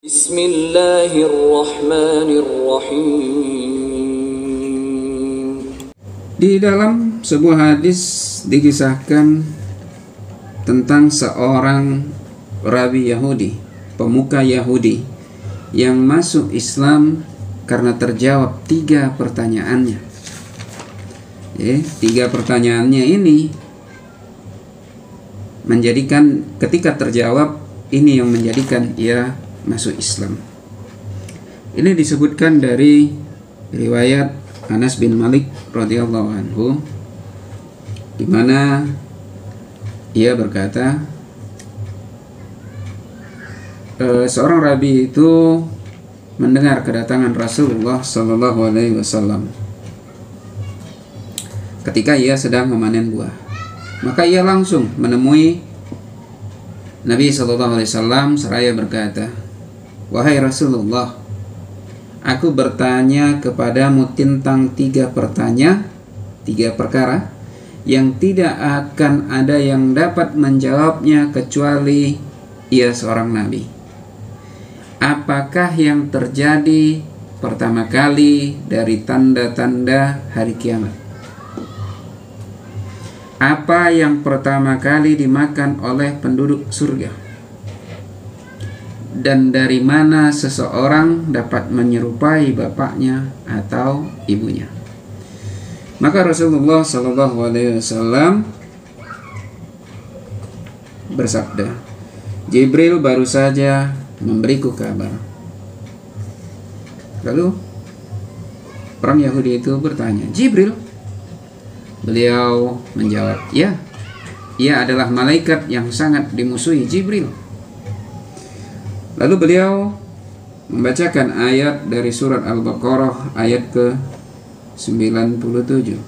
Bismillahirrahmanirrahim. Di dalam sebuah hadis dikisahkan tentang seorang rabi Yahudi, pemuka Yahudi yang masuk Islam karena terjawab 3 pertanyaannya. 3 pertanyaannya ini menjadikan, ketika terjawab, ini yang menjadikan ia masuk Islam. Ini disebutkan dari riwayat Anas bin Malik radhiyallahu anhu, di mana ia berkata, seorang rabi itu mendengar kedatangan Rasulullah sallallahu alaihi wasallam ketika ia sedang memanen buah. Maka ia langsung menemui Nabi sallallahu alaihi wasallam seraya berkata, "Wahai Rasulullah, aku bertanya kepadamu tentang 3 perkara yang tidak akan ada yang dapat menjawabnya kecuali ia seorang nabi. Apakah yang terjadi pertama kali dari tanda-tanda hari kiamat? Apa yang pertama kali dimakan oleh penduduk surga? Dan dari mana seseorang dapat menyerupai bapaknya atau ibunya?" Maka Rasulullah sallallahu alaihi wasallam bersabda, "Jibril baru saja memberiku kabar." Lalu orang Yahudi itu bertanya, "Jibril?" Beliau menjawab, "Ya, ia adalah malaikat yang sangat dimusuhi, Jibril." Lalu beliau membacakan ayat dari surat Al-Baqarah ayat ke-97.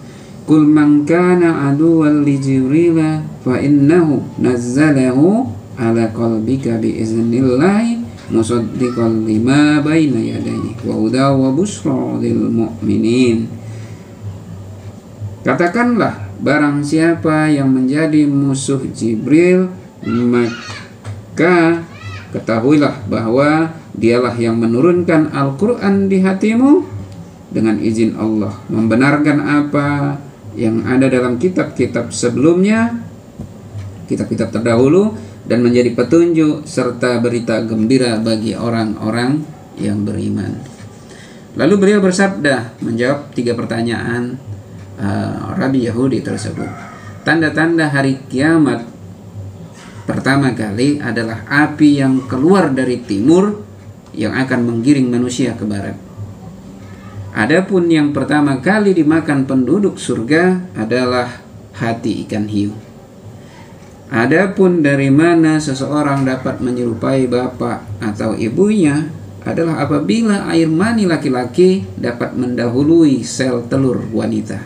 "Qul man kana aduwwan li Jibril fa innahu nazzalahu ala qalbika bi iznillah musaddiqan lima baina yadayhi wa hudaw wa busyra lil mu'minin." Katakanlah, barang siapa yang menjadi musuh Jibril, maka ketahuilah bahwa dialah yang menurunkan Al-Quran di hatimu dengan izin Allah, membenarkan apa yang ada dalam kitab-kitab sebelumnya, kitab-kitab terdahulu, dan menjadi petunjuk serta berita gembira bagi orang-orang yang beriman. Lalu beliau bersabda, menjawab 3 pertanyaan rabi Yahudi tersebut. Tanda-tanda hari kiamat pertama kali adalah api yang keluar dari timur yang akan menggiring manusia ke barat. Adapun yang pertama kali dimakan penduduk surga adalah hati ikan hiu. Adapun dari mana seseorang dapat menyerupai bapak atau ibunya adalah apabila air mani laki-laki dapat mendahului sel telur wanita,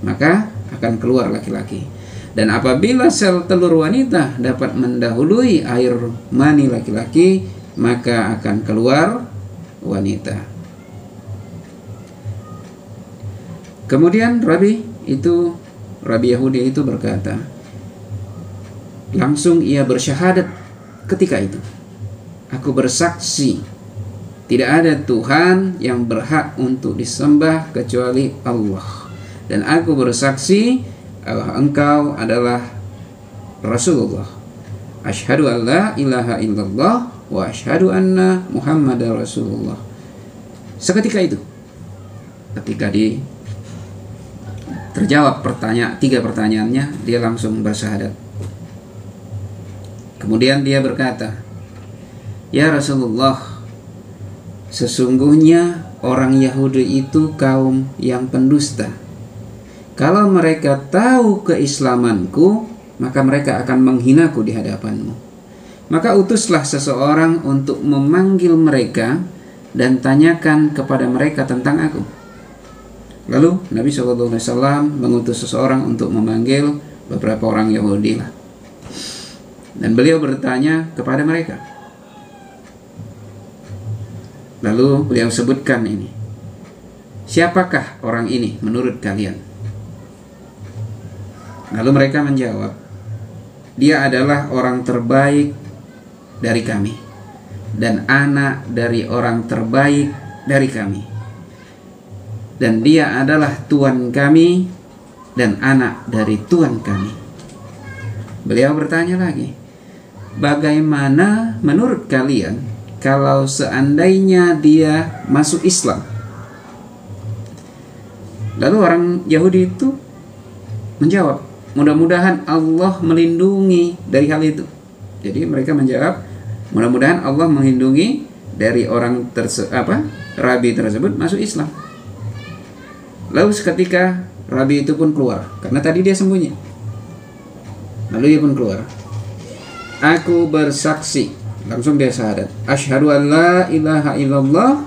maka akan keluar laki-laki. Dan apabila sel telur wanita dapat mendahului air mani laki-laki, maka akan keluar wanita. Kemudian Rabi Yahudi itu berkata, langsung ia bersyahadat ketika itu, "Aku bersaksi tidak ada Tuhan yang berhak untuk disembah kecuali Allah, dan aku bersaksi bahwa engkau adalah Rasulullah. Asyhadu an la ilaha illallah wa asyhadu anna Muhammadar Rasulullah." Seketika itu, ketika terjawab 3 pertanyaannya, dia langsung bersyahadat. Kemudian dia berkata, "Ya Rasulullah, sesungguhnya orang Yahudi itu kaum yang pendusta. Kalau mereka tahu keislamanku, maka mereka akan menghinaku di hadapanmu. Maka utuslah seseorang untuk memanggil mereka dan tanyakan kepada mereka tentang aku." Lalu Nabi SAW mengutus seseorang untuk memanggil beberapa orang Yahudi lah. Dan beliau bertanya kepada mereka. Lalu beliau sebutkan ini, "Siapakah orang ini menurut kalian?" Lalu mereka menjawab, "Dia adalah orang terbaik dari kami. dan anak dari orang terbaik dari kami. Dan dia adalah Tuhan kami dan anak dari Tuhan kami. Beliau bertanya lagi, bagaimana menurut kalian kalau seandainya dia masuk Islam? Lalu orang Yahudi itu menjawab, mudah-mudahan Allah melindungi dari hal itu. Jadi mereka menjawab, mudah-mudahan Allah melindungi dari orang rabi tersebut masuk Islam. Lalu seketika rabi itu pun keluar, karena tadi dia sembunyi. Lalu dia pun keluar. Aku bersaksi, langsung dia syahadat, asyhadu an la ilaha illallah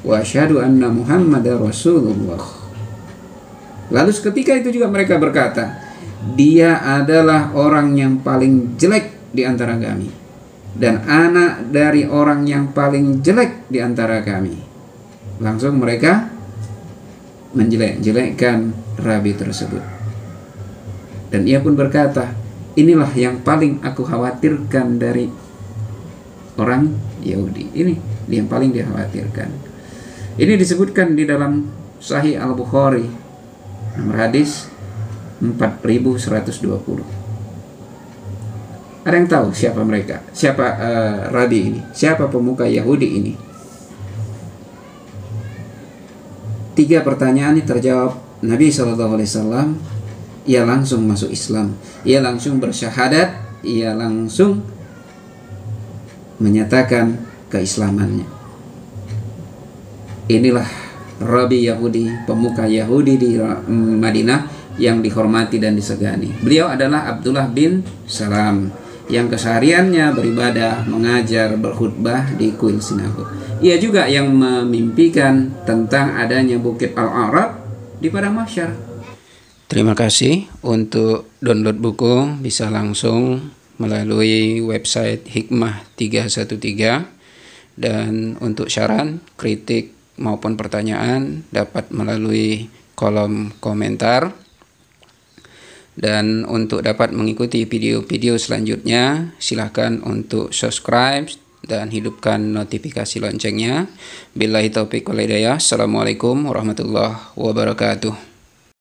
wa asyhadu anna Muhammadar Rasulullah. Lalu seketika itu juga mereka berkata, dia adalah orang yang paling jelek di antara kami dan anak dari orang yang paling jelek di antara kami. Langsung mereka menjelek-jelekkan rabi tersebut. Dan ia pun berkata, inilah yang paling aku khawatirkan dari orang Yahudi. Ini yang paling dikhawatirkan. Ini disebutkan di dalam Sahih Al-Bukhari, nomor hadis 4120. Ada yang tahu siapa mereka? Siapa rabi ini? Siapa pemuka Yahudi ini? 3 pertanyaan ini terjawab. Nabi SAW, ia langsung masuk Islam, ia langsung bersyahadat, ia langsung menyatakan keislamannya. Inilah rabi Yahudi, pemuka Yahudi di Madinah yang dihormati dan disegani. Beliau adalah Abdullah bin Salam yang kesehariannya beribadah, mengajar, berkhutbah di kuil sinagog. Ia juga yang memimpikan tentang adanya Bukit Al-Arab di padang mahsyar. Terima kasih. Untuk download buku bisa langsung melalui website Hikmah 313, dan untuk saran, kritik maupun pertanyaan dapat melalui kolom komentar. Dan untuk dapat mengikuti video-video selanjutnya, silahkan untuk subscribe dan hidupkan notifikasi loncengnya. Billahi taufiq wal hidayah. Assalamualaikum warahmatullahi wabarakatuh.